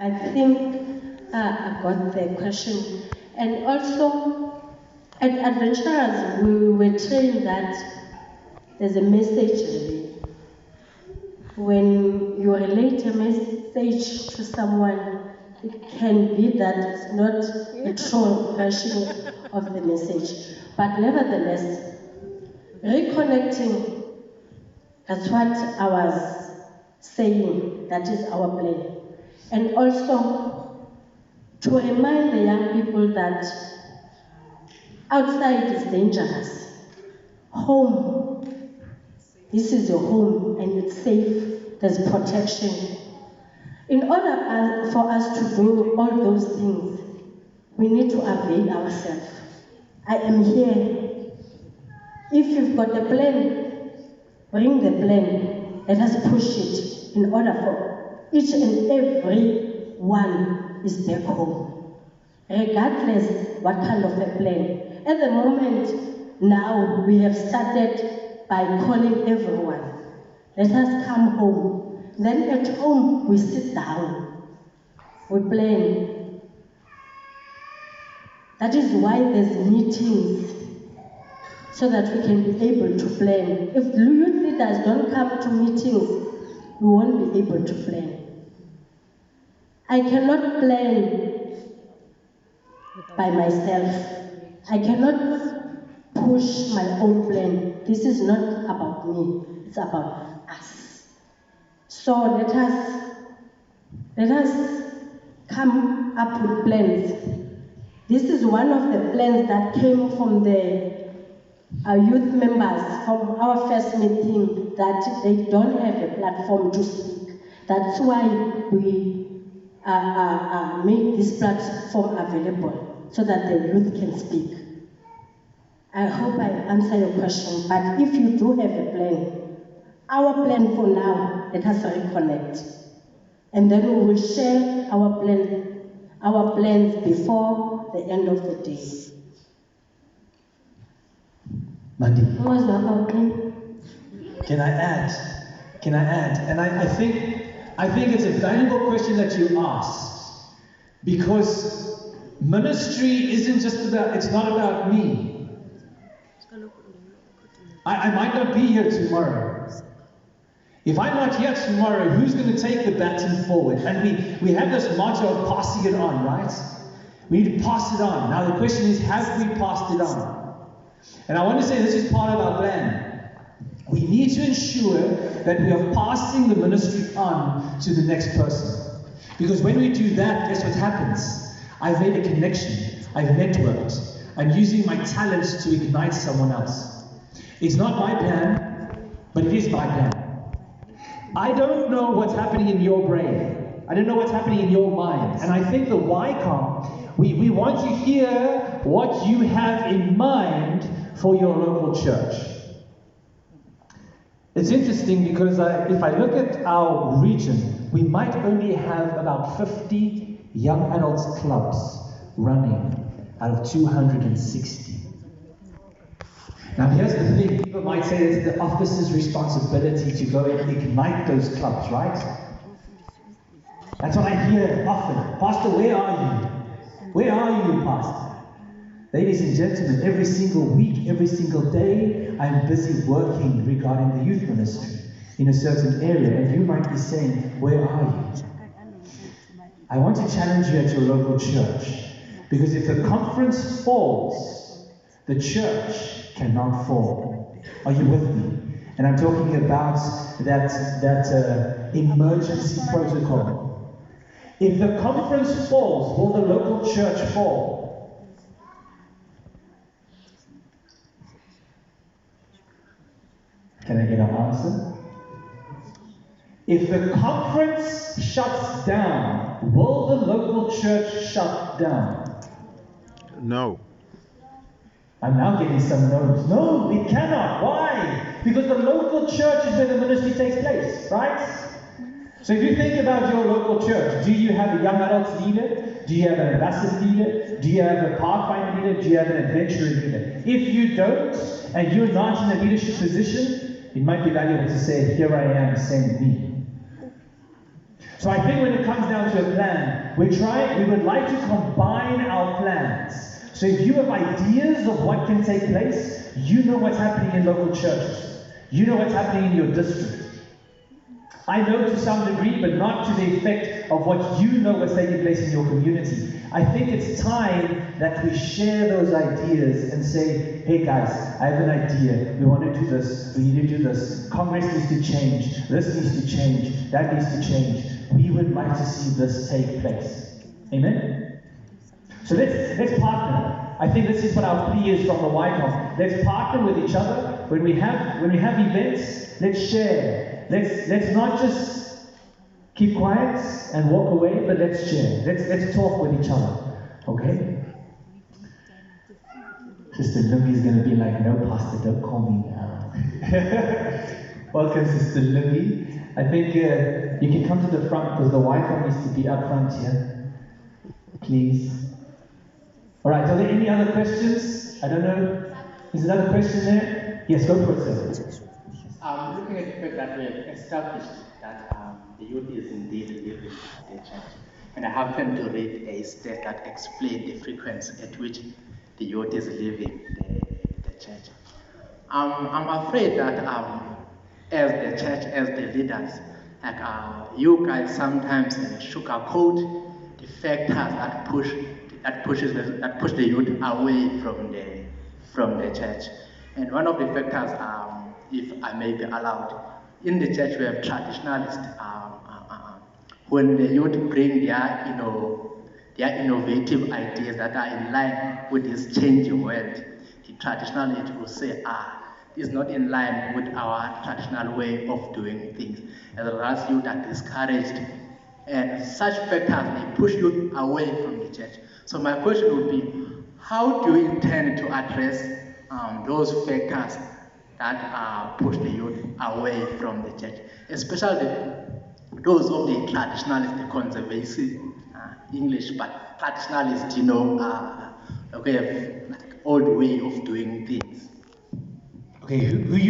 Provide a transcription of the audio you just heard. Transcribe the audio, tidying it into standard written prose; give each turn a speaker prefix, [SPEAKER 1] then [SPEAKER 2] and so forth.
[SPEAKER 1] I think I got the question. And also, at Adventurers, we were trained that there's a message relayed. When you relate a message to someone, it can be that it's not a true version of the message. But nevertheless, reconnecting, that's what I was saying, that is our plan. And also, to remind the young people that outside is dangerous. Home, this is your home and it's safe, there's protection. In order for us to do all those things, we need to avail ourselves. I am here. If you've got a plan, bring the plan. Let us push it in order for each and every one is back home. Regardless what kind of a plan. At the moment, now we have started by calling everyone. Let us come home. Then at home, we sit down. We plan. That is why there's meetings, so that we can be able to plan. If youth leaders don't come to meetings, we won't be able to plan. I cannot plan by myself. I cannot push my own plan. This is not about me, it's about us. So let us come up with plans. This is one of the plans that came from our youth members from our first meeting, that they don't have a platform to speak. That's why we made this platform available, so that the youth can speak. I hope I answer your question, but if you do have a plan, our plan for now, let us reconnect. And then we will share our plans before the end of the day.
[SPEAKER 2] Mandi, can I add? And I think it's a valuable question that you asked, because ministry isn't just about, it's not about me. I might not be here tomorrow. If I'm not here tomorrow, who's going to take the baton forward? And we have this motto of passing it on, right? We need to pass it on. Now the question is, have we passed it on? And I want to say this is part of our plan. We need to ensure that we are passing the ministry on to the next person. Because when we do that, guess what happens? I've made a connection. I've networked. I'm using my talents to ignite someone else. It's not my plan, but it is my plan. I don't know what's happening in your brain. I don't know what's happening in your mind. And I think the YCOM, we want to hear what you have in mind for your local church. It's interesting because if I look at our region, we might only have about 50 young adults clubs running out of 260. Now here's the thing, people might say it's the office's responsibility to go and ignite those clubs, right? That's what I hear often. Pastor, where are you? Where are you, Pastor? Ladies and gentlemen, every single week, every single day, I'm busy working regarding the youth ministry in a certain area, and you might be saying, where are you? I want to challenge you at your local church, because if the conference falls, the church cannot fall. Are you with me? And I'm talking about that emergency protocol. If the conference falls, will the local church fall? Can I get an answer? If the conference shuts down, will the local church shut down?
[SPEAKER 3] No.
[SPEAKER 2] I'm now getting some no's. No, it cannot. Why? Because the local church is where the ministry takes place, right? So if you think about your local church, do you have a young adults leader? Do you have an ambassador leader? Do you have a pathfinder leader? Do you have an adventurer leader? If you don't, and you're not in a leadership position, it might be valuable to say, here I am, send me. So I think when it comes down to a plan, We would like to combine our plans. So if you have ideas of what can take place, you know what's happening in local churches. You know what's happening in your district. I know to some degree, but not to the effect of what you know what's taking place in your community. I think it's time that we share those ideas and say, hey guys, I have an idea. We want to do this. We need to do this. Congress needs to change. This needs to change. That needs to change. We would like to see this take place. Amen? So let's partner. I think this is what our plea is from the White House. Let's partner with each other. When we have events, let's share. Let's not just keep quiet and walk away, but let's share. Let's talk with each other. Okay? Sister Libby is going to be like, no, Pastor, don't call me now. Welcome, Sister Libby. I think you can come to the front because the Wi-Fi needs to be up front here. Please. All right, are there any other questions? I don't know. Is another question there? Yes, go for it, sir.
[SPEAKER 3] Looking at the fact that we have established that the youth is indeed living in the church, and I happened to read a stat that explained the frequency at which the youth is leaving the church. I'm afraid that as the church, as the leaders, like you guys sometimes sugarcoat the factors that push the youth away from the church. And one of the factors, if I may be allowed, in the church we have traditionalists. When the youth bring their innovative ideas that are in line with this changing world, the traditionalists will say, this is not in line with our traditional way of doing things. As a result, youth are discouraged, and such factors may push youth away from the church. So my question would be, how do you intend to address those factors that push the youth away from the church, especially those of the traditionalists, the conservative English, but traditionalists, okay, like old way of doing things.
[SPEAKER 2] Okay, who